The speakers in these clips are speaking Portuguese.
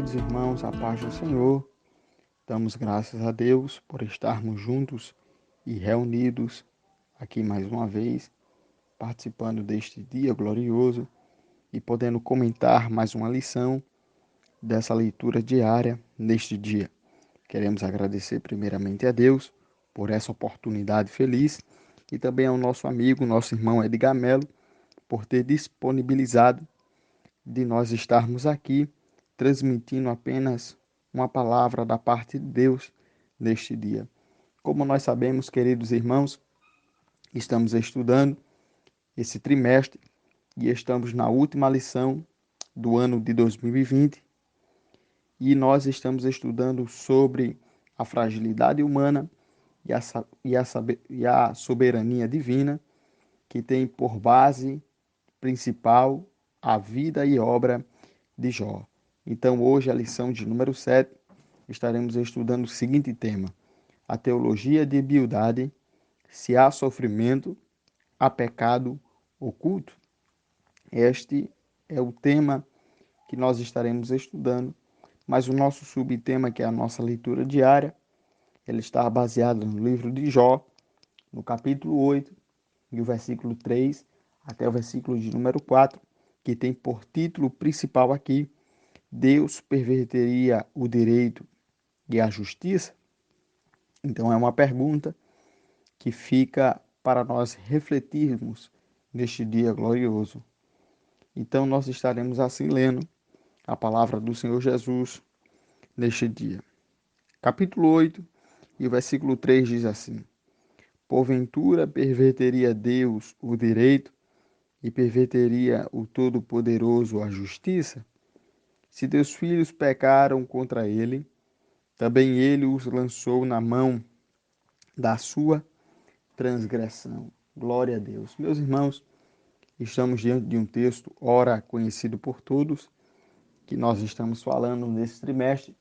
queridos irmãos, a paz do Senhor. Damos graças a Deus por estarmos juntos e reunidos aqui mais uma vez, participando deste dia glorioso e podendo comentar mais uma lição dessa leitura diária neste dia. Queremos agradecer primeiramente a Deus por essa oportunidade feliz e também ao nosso amigo, nosso irmão Edgar Melo, por ter disponibilizado de nós estarmos aqui transmitindo apenas uma palavra da parte de Deus neste dia. Como nós sabemos, queridos irmãos, estamos estudando esse trimestre e estamos na última lição do ano de 2020 e nós estamos estudando sobre a fragilidade humana e a soberania divina, que tem por base principal a vida e obra de Jó. Então, hoje, a lição de número 7, estaremos estudando o seguinte tema: a teologia de Bildade, se há sofrimento, há pecado oculto. Este é o tema que nós estaremos estudando, mas o nosso subtema, que é a nossa leitura diária, ele está baseado no livro de Jó, no capítulo 8, e o versículo 3 até o versículo de número 4, que tem por título principal aqui: Deus perverteria o direito e a justiça? Então é uma pergunta que fica para nós refletirmos neste dia glorioso. Então nós estaremos assim lendo a palavra do Senhor Jesus neste dia. Capítulo 8 e o versículo 3 diz assim: Porventura perverteria Deus o direito e perverteria o Todo-Poderoso a justiça? Se teus filhos pecaram contra ele, também ele os lançou na mão da sua transgressão. Glória a Deus. Meus irmãos, estamos diante de um texto, ora conhecido por todos, que nós estamos falando nesse trimestre,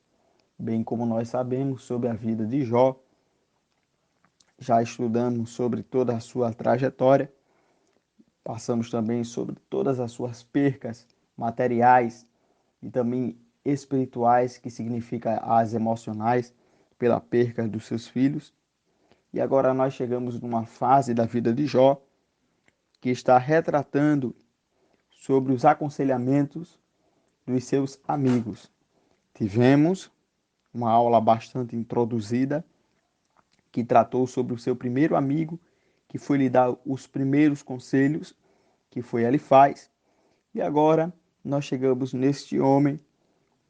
bem como nós sabemos sobre a vida de Jó. Já estudamos sobre toda a sua trajetória, passamos também sobre todas as suas percas materiais e também espirituais, que significa as emocionais, pela perca dos seus filhos. E agora nós chegamos numa fase da vida de Jó que está retratando sobre os aconselhamentos dos seus amigos. Tivemos uma aula bastante introduzida que tratou sobre o seu primeiro amigo, que foi lhe dar os primeiros conselhos, que foi Elifaz. E agora nós chegamos neste homem,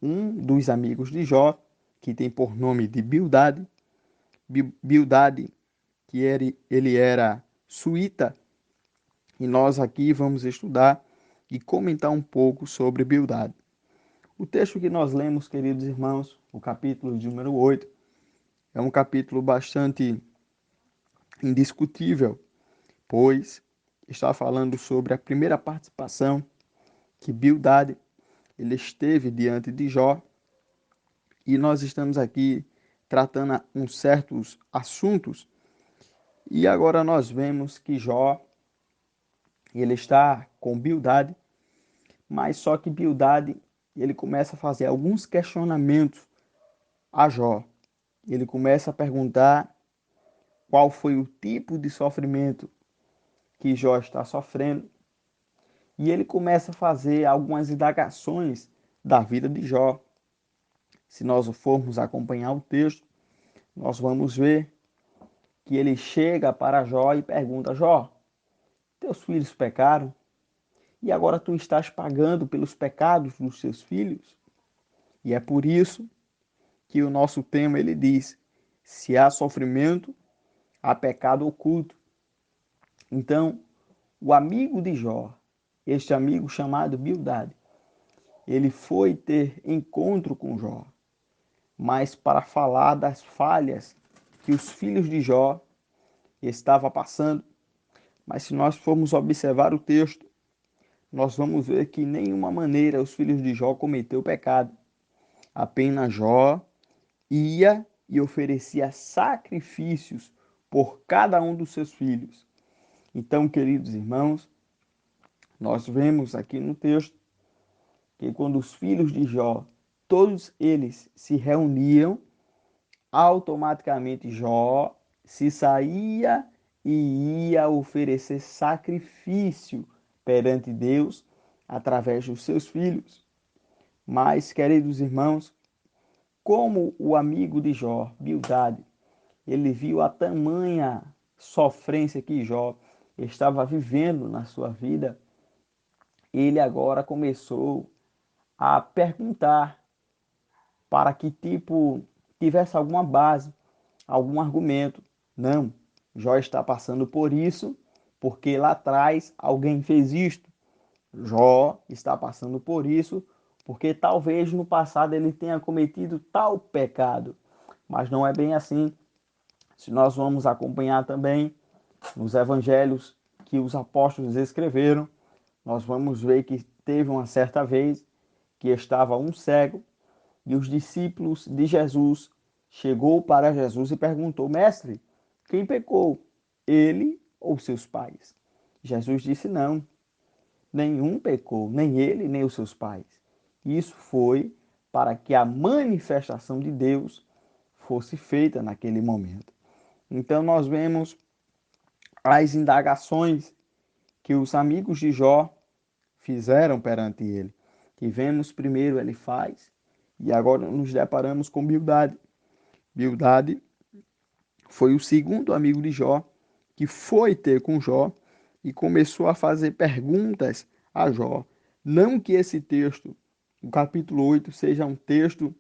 um dos amigos de Jó, que tem por nome de Bildade. Bildade, que ele era suíta, e nós aqui vamos estudar e comentar um pouco sobre Bildade. O texto que nós lemos, queridos irmãos, o capítulo de número 8, é um capítulo bastante indiscutível, pois está falando sobre a primeira participação que Bildade ele esteve diante de Jó, e nós estamos aqui tratando uns certos assuntos, e agora nós vemos que Jó ele está com Bildade, mas só que Bildade ele começa a fazer alguns questionamentos a Jó. Ele começa a perguntar qual foi o tipo de sofrimento que Jó está sofrendo, e ele começa a fazer algumas indagações da vida de Jó. Se nós formos acompanhar o texto, nós vamos ver que ele chega para Jó e pergunta: Jó, teus filhos pecaram e agora tu estás pagando pelos pecados dos seus filhos? E é por isso que o nosso tema ele diz: se há sofrimento, há pecado oculto. Então, o amigo de Jó, este amigo chamado Bildade, ele foi ter encontro com Jó, mas para falar das falhas que os filhos de Jó estavam passando. Mas se nós formos observar o texto, nós vamos ver que de nenhuma maneira os filhos de Jó cometeu pecado. Apenas Jó ia e oferecia sacrifícios por cada um dos seus filhos. Então, queridos irmãos, nós vemos aqui no texto que quando os filhos de Jó todos eles se reuniam, automaticamente Jó se saía e ia oferecer sacrifício perante Deus através dos seus filhos. Mas, queridos irmãos, como o amigo de Jó, Bildade, ele viu a tamanha sofrência que Jó estava vivendo na sua vida, ele agora começou a perguntar para que tivesse alguma base, algum argumento. Não, Jó está passando por isso porque lá atrás alguém fez isto. Jó está passando por isso porque talvez no passado ele tenha cometido tal pecado. Mas não é bem assim. Se nós vamos acompanhar também nos evangelhos que os apóstolos escreveram, nós vamos ver que teve uma certa vez que estava um cego e os discípulos de Jesus chegou para Jesus e perguntou: Mestre, quem pecou? Ele ou seus pais? Jesus disse: não, nenhum pecou, nem ele, nem os seus pais. Isso foi para que a manifestação de Deus fosse feita naquele momento. Então nós vemos as indagações que os amigos de Jó fizeram perante ele. Que vemos primeiro ele faz, e agora nos deparamos com Bildade. Bildade foi o segundo amigo de Jó que foi ter com Jó e começou a fazer perguntas a Jó. Não que esse texto, o capítulo 8, seja um texto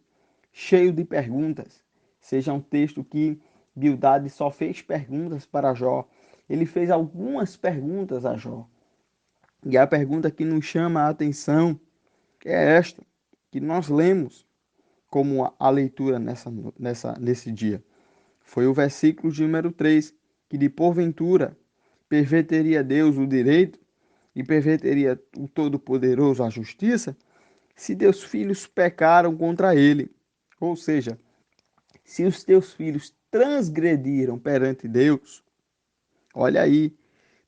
cheio de perguntas, seja um texto que Bildade só fez perguntas para Jó. Ele fez algumas perguntas a Jó. E a pergunta que nos chama a atenção é esta, que nós lemos como a leitura nesse dia. Foi o versículo de número 3, que de porventura perverteria Deus o direito e perverteria o Todo-Poderoso a justiça, se teus filhos pecaram contra ele. Ou seja, se os teus filhos transgrediram perante Deus, olha aí,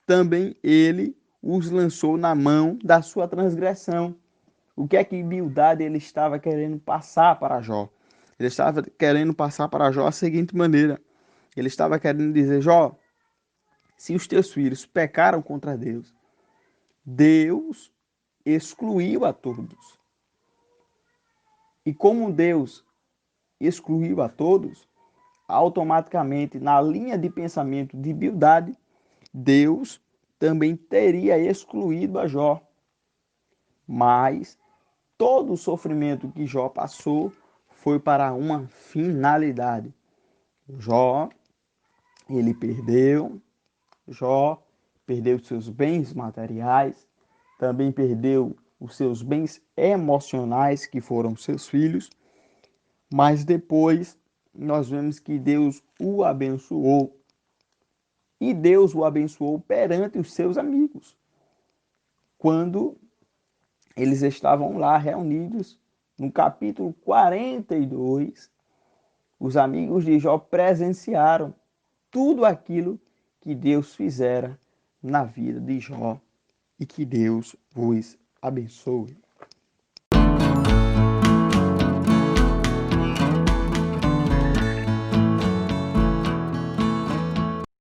também ele os lançou na mão da sua transgressão. O que é que Bildade ele estava querendo passar para Jó? Ele estava querendo passar para Jó a seguinte maneira. Ele estava querendo dizer: Jó, se os teus filhos pecaram contra Deus, Deus excluiu a todos. E como Deus excluiu a todos, automaticamente, na linha de pensamento de Bildade, Deus também teria excluído a Jó. Mas todo o sofrimento que Jó passou foi para uma finalidade. Jó, ele perdeu seus bens materiais, também perdeu os seus bens emocionais, que foram seus filhos, mas depois nós vemos que Deus o abençoou. E Deus o abençoou perante os seus amigos, quando eles estavam lá reunidos, no capítulo 42, os amigos de Jó presenciaram tudo aquilo que Deus fizera na vida de Jó e que Deus vos abençoe.